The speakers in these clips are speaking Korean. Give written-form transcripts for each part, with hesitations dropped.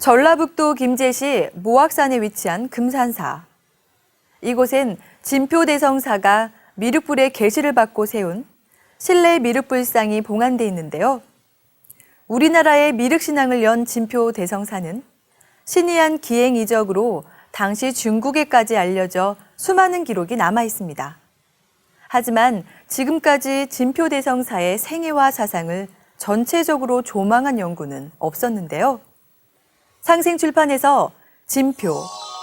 전라북도 김제시 모악산에 위치한 금산사. 이곳엔 진표대성사가 미륵불의 계시를 받고 세운 실내 미륵불상이 봉안돼 있는데요. 우리나라의 미륵신앙을 연 진표대성사는 신의한 기행 이적으로 당시 중국에까지 알려져 수많은 기록이 남아 있습니다. 하지만 지금까지 진표대성사의 생애와 사상을 전체적으로 조망한 연구는 없었는데요. 상생출판에서 진표,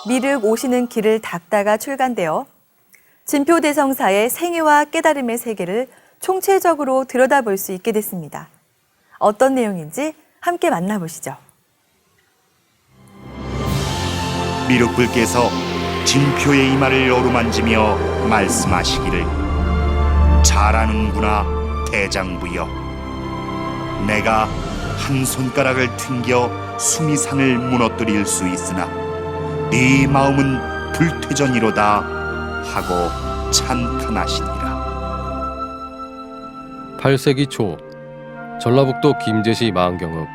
미륵 오시는 길을 닦다가 출간되어 진표대성사의 생애와 깨달음의 세계를 총체적으로 들여다볼 수 있게 됐습니다. 어떤 내용인지 함께 만나보시죠. 미륵불께서 진표의 이마를 어루만지며 말씀하시기를 잘하는구나 대장부여. 내가 한 손가락을 튕겨 수미산을 무너뜨릴 수 있으나 네 마음은 불퇴전이로다 하고 찬탄하시니라. 8세기 초 전라북도 김제시 마안경읍.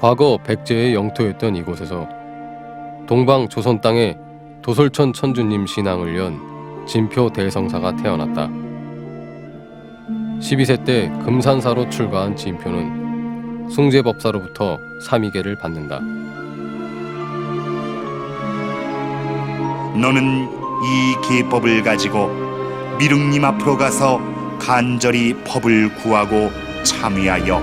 과거 백제의 영토였던 이곳에서 동방 조선 땅에 도솔천 천주님 신앙을 연 진표 대성사가 태어났다. 12세 때 금산사로 출가한 진표는 숭제법사로부터 삼위계를 받는다. 너는 이 계법을 가지고 미륵님 앞으로 가서 간절히 법을 구하고 참여하여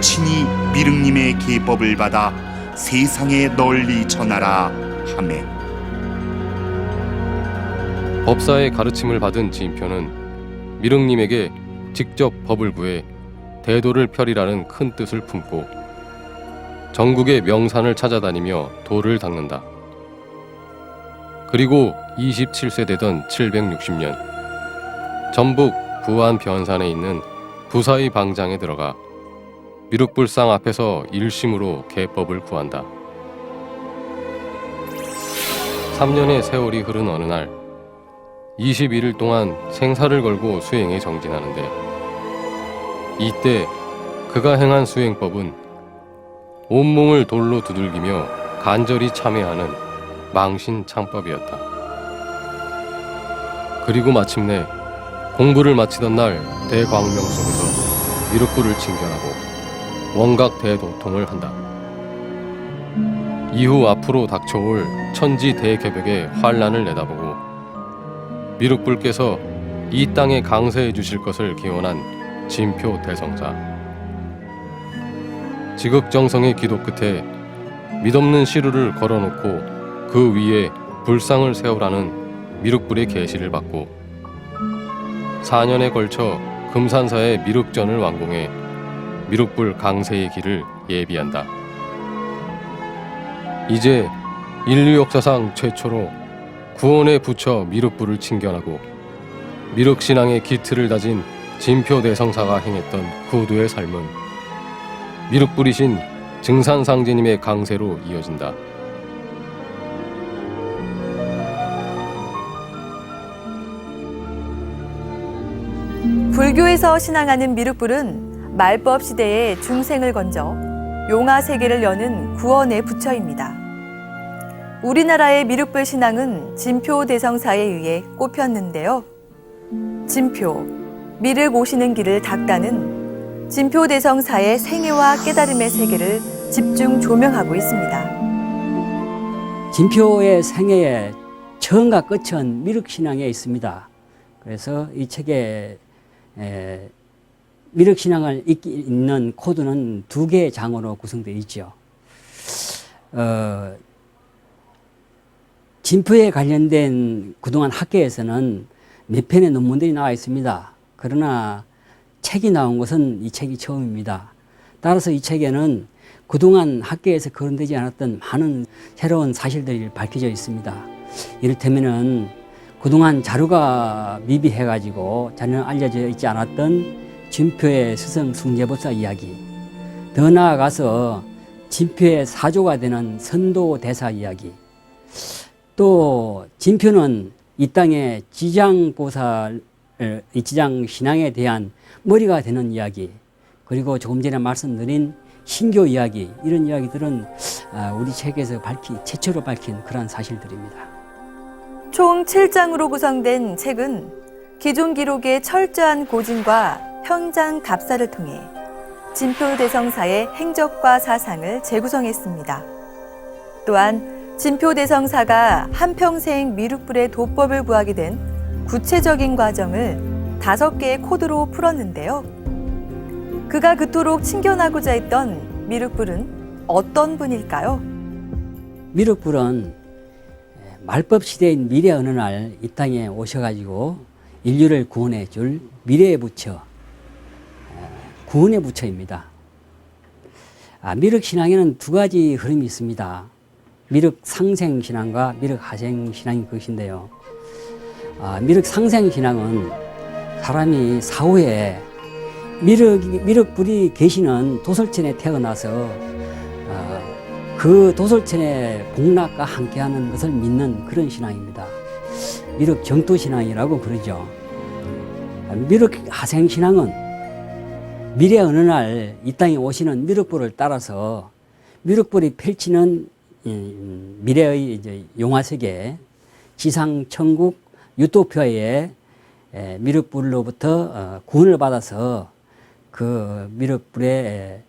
친히 미륵님의 계법을 받아 세상에 널리 전하라 하매. 법사의 가르침을 받은 진표는 미륵님에게 직접 법을 구해 대도를 펴리라는 큰 뜻을 품고 전국의 명산을 찾아다니며 도를 닦는다. 그리고 27세 되던 760년 전북 부안 변산에 있는 부사의 방장에 들어가 미륵불상 앞에서 일심으로 계법을 구한다. 3년의 세월이 흐른 어느 날 21일 동안 생사를 걸고 수행에 정진하는데 이때 그가 행한 수행법은 온몸을 돌로 두들기며 간절히 참회하는 망신창법이었다. 그리고 마침내 공부를 마치던 날 대광명 속에서 미륵불을 칭견하고 원각 대도통을 한다. 이후 앞으로 닥쳐올 천지 대개벽의 환란을 내다보고 미륵불께서 이 땅에 강세해 주실 것을 기원한 진표 대성사. 지극정성의 기도 끝에 믿없는 시루를 걸어놓고 그 위에 불상을 세우라는 미륵불의 계시를 받고 4년에 걸쳐 금산사의 미륵전을 완공해 미륵불 강세의 길을 예비한다. 이제 인류 역사상 최초로 구원에 붙여 미륵불을 칭견하고 미륵신앙의 기틀을 다진 진표 대성사가 행했던 구두의 삶은 미륵불이신 증산상제님의 강세로 이어진다. 불교에서 신앙하는 미륵불은 말법 시대에 중생을 건져 용화 세계를 여는 구원의 부처입니다. 우리나라의 미륵불 신앙은 진표 대성사에 의해 꼽혔는데요. 진표, 미륵 오시는 길을 닦다는 진표 대성사의 생애와 깨달음의 세계를 집중 조명하고 있습니다. 진표의 생애의 처음과 끝은 미륵신앙에 있습니다. 그래서 이 책에 미륵신앙을 잇는 코드는 2개의 장으로 구성되어 있죠. 진표에 관련된 그동안 학계에서는 몇 편의 논문들이 나와 있습니다. 그러나 책이 나온 것은 이 책이 처음입니다. 따라서 이 책에는 그동안 학계에서 거론되지 않았던 많은 새로운 사실들이 밝혀져 있습니다. 이를테면은 그동안 자료가 미비해가지고 전혀 알려져 있지 않았던 진표의 스승 숭제법사 이야기, 더 나아가서 진표의 사조가 되는 선도대사 이야기, 또 진표는 이 땅의 지장보살, 이 지장신앙에 대한 머리가 되는 이야기, 그리고 조금 전에 말씀드린 신교 이야기, 이런 이야기들은 우리 책에서 최초로 밝힌 그런 사실들입니다. 총 7장으로 구성된 책은 기존 기록의 철저한 고증과 현장 답사를 통해 진표 대성사의 행적과 사상을 재구성했습니다. 또한 진표 대성사가 한평생 미륵불의 도법을 구하게 된 구체적인 과정을 5개의 코드로 풀었는데요. 그가 그토록 친견하고자 했던 미륵불은 어떤 분일까요? 미륵불은 말법 시대인 미래 어느 날 이 땅에 오셔가지고 인류를 구원해 줄 미래의 부처, 구원의 부처입니다. 미륵 신앙에는 2가지 흐름이 있습니다. 미륵 상생 신앙과 미륵 하생 신앙이 그것인데요. 미륵 상생 신앙은 사람이 사후에 미륵불이 계시는 도솔천에 태어나서 그 도솔천의 복락과 함께하는 것을 믿는 그런 신앙입니다. 미륵 정토신앙이라고 그러죠. 미륵 하생신앙은 미래 어느 날 이 땅에 오시는 미륵불을 따라서 미륵불이 펼치는 미래의 이제 용화세계, 지상 천국 유토피아의 미륵불로부터 구원을 받아서 그 미륵불의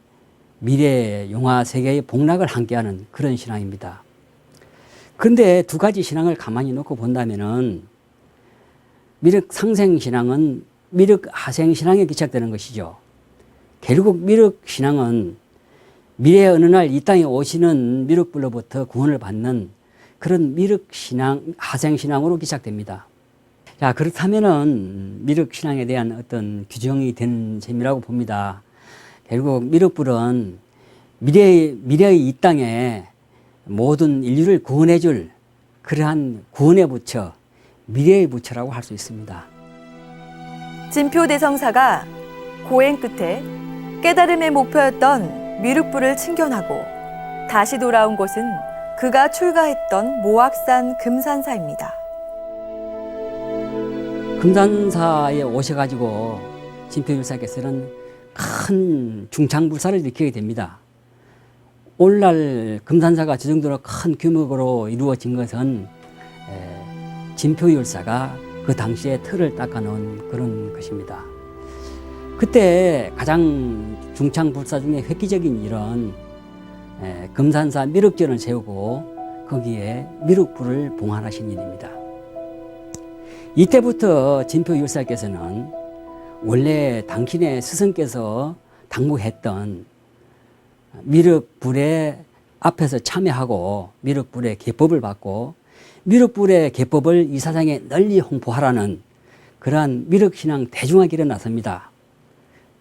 미래 용화세계의 복락을 함께하는 그런 신앙입니다. 그런데 2가지 신앙을 가만히 놓고 본다면은 미륵 상생 신앙은 미륵 하생 신앙에 기착되는 것이죠. 결국 미륵 신앙은 미래 어느 날 이 땅에 오시는 미륵불로부터 구원을 받는 그런 미륵 신앙, 하생 신앙으로 기착됩니다. 자, 그렇다면은 미륵 신앙에 대한 어떤 규정이 되는 셈이라고 봅니다. 결국 미륵불은 미래의 이 땅에 모든 인류를 구원해 줄 그러한 구원의 부처, 미래의 부처라고 할 수 있습니다. 진표 대성사가 고행 끝에 깨달음의 목표였던 미륵불을 친견하고 다시 돌아온 곳은 그가 출가했던 모악산 금산사입니다. 금산사에 오셔가지고 진표율사께서는 큰 중창불사를 일으키게 됩니다. 오늘날 금산사가 저 정도로 큰 규모로 이루어진 것은 진표율사가 그 당시에 틀을 닦아놓은 그런 것입니다. 그때 가장 중창불사 중에 획기적인 일은 금산사 미륵전을 세우고 거기에 미륵불을 봉안하신 일입니다. 이때부터 진표율사께서는 원래 당신의 스승께서 당부했던 미륵불의 앞에서 참여하고 미륵불의 계법을 받고 미륵불의 계법을 이 세상에 널리 홍보하라는 그러한 미륵신앙 대중화길에 나섭니다.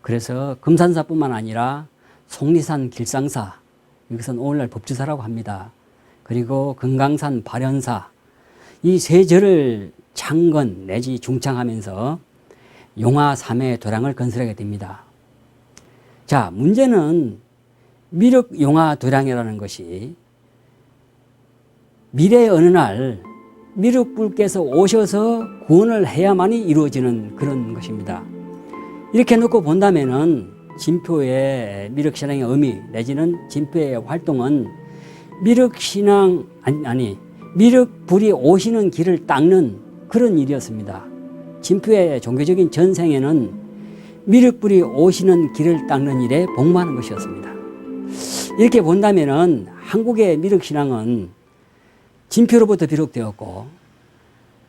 그래서 금산사뿐만 아니라 속리산 길상사, 이것은 오늘날 법주사라고 합니다. 그리고 금강산 발현사, 이 세 절을 창건 내지 중창하면서 용화 3회 도량을 건설하게 됩니다. 자, 문제는 미륵 용화 도량이라는 것이 미래의 어느 날 미륵불께서 오셔서 구원을 해야만이 이루어지는 그런 것입니다. 이렇게 놓고 본다면은 진표의 미륵신앙의 의미 내지는 진표의 활동은 미륵신앙 미륵불이 오시는 길을 닦는 그런 일이었습니다. 진표의 종교적인 전생에는 미륵불이 오시는 길을 닦는 일에 복무하는 것이었습니다. 이렇게 본다면은 한국의 미륵신앙은 진표로부터 비롯되었고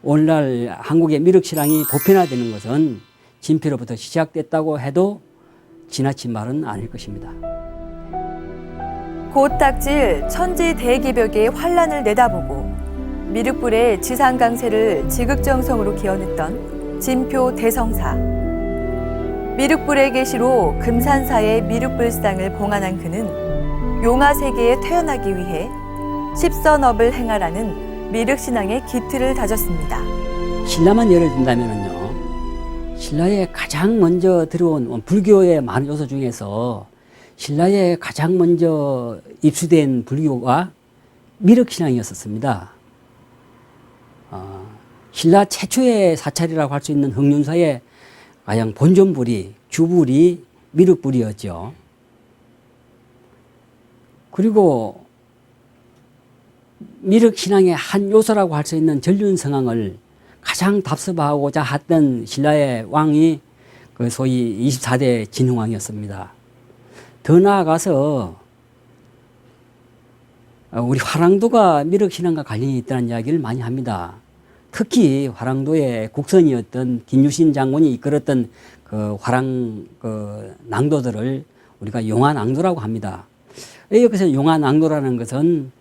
오늘날 한국의 미륵신앙이 보편화되는 것은 진표로부터 시작됐다고 해도 지나친 말은 아닐 것입니다. 곧 닥칠 천지 대기벽의 환란을 내다보고 미륵불의 지상 강세를 지극정성으로 기원했던 진표 대성사. 미륵불의 계시로 금산사의 미륵불상을 봉안한 그는 용화세계에 태어나기 위해 십선업을 행하라는 미륵신앙의 기틀을 다졌습니다. 신라만 예를 든다면요, 신라에 가장 먼저 들어온 불교의 많은 요소 중에서 신라에 가장 먼저 입수된 불교가 미륵신앙이었습니다. 신라 최초의 사찰이라고 할 수 있는 흥륜사의 가장 본존불이, 주불이 미륵불이었죠. 그리고 미륵신앙의 한 요소라고 할 수 있는 전륜성황을 가장 답습하고자 했던 신라의 왕이 그 소위 24대 진흥왕이었습니다. 더 나아가서 우리 화랑도가 미륵신앙과 관련이 있다는 이야기를 많이 합니다. 특히 화랑도의 국선이었던 김유신 장군이 이끌었던 그 화랑 그 낭도들을 우리가 용화낭도라고 합니다. 여기서 용화낭도라는 것은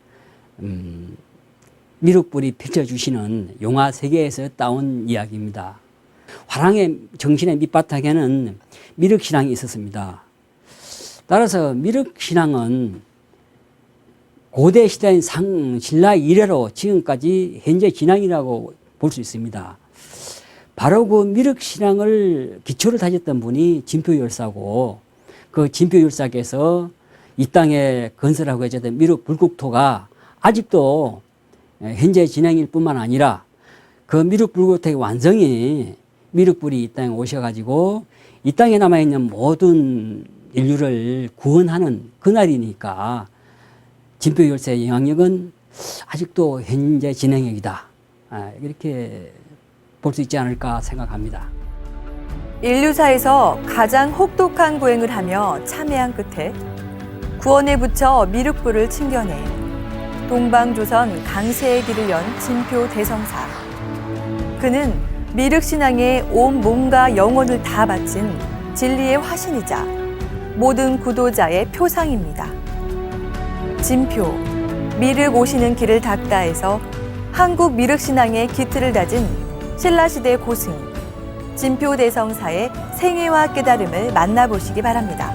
미륵불이 펼쳐주시는 용화세계에서 따온 이야기입니다. 화랑의 정신의 밑바탕에는 미륵신앙이 있었습니다. 따라서 미륵신앙은 고대 시대인 신라 이래로 지금까지 현재 진앙이라고 볼 수 있습니다. 바로 그 미륵신앙을 기초를 다졌던 분이 진표열사고, 그 진표열사께서 이 땅에 건설하고 계셨던 미륵불국토가 아직도 현재 진행일 뿐만 아니라 그 미륵불국토의 완성이 미륵불이 이 땅에 오셔가지고 이 땅에 남아있는 모든 인류를 구원하는 그날이니까 진표열사의 영향력은 아직도 현재 진행형이다. 이렇게 볼 수 있지 않을까 생각합니다. 인류사에서 가장 혹독한 고행을 하며 참회한 끝에 구원에 붙여 미륵불을 챙겨내 동방조선 강세의 길을 연 진표 대성사. 그는 미륵신앙에 온 몸과 영혼을 다 바친 진리의 화신이자 모든 구도자의 표상입니다. 진표, 미륵 오시는 길을 닦다에서 한국 미륵신앙의 기틀을 다진 신라시대 고승, 진표 대성사의 생애와 깨달음을 만나보시기 바랍니다.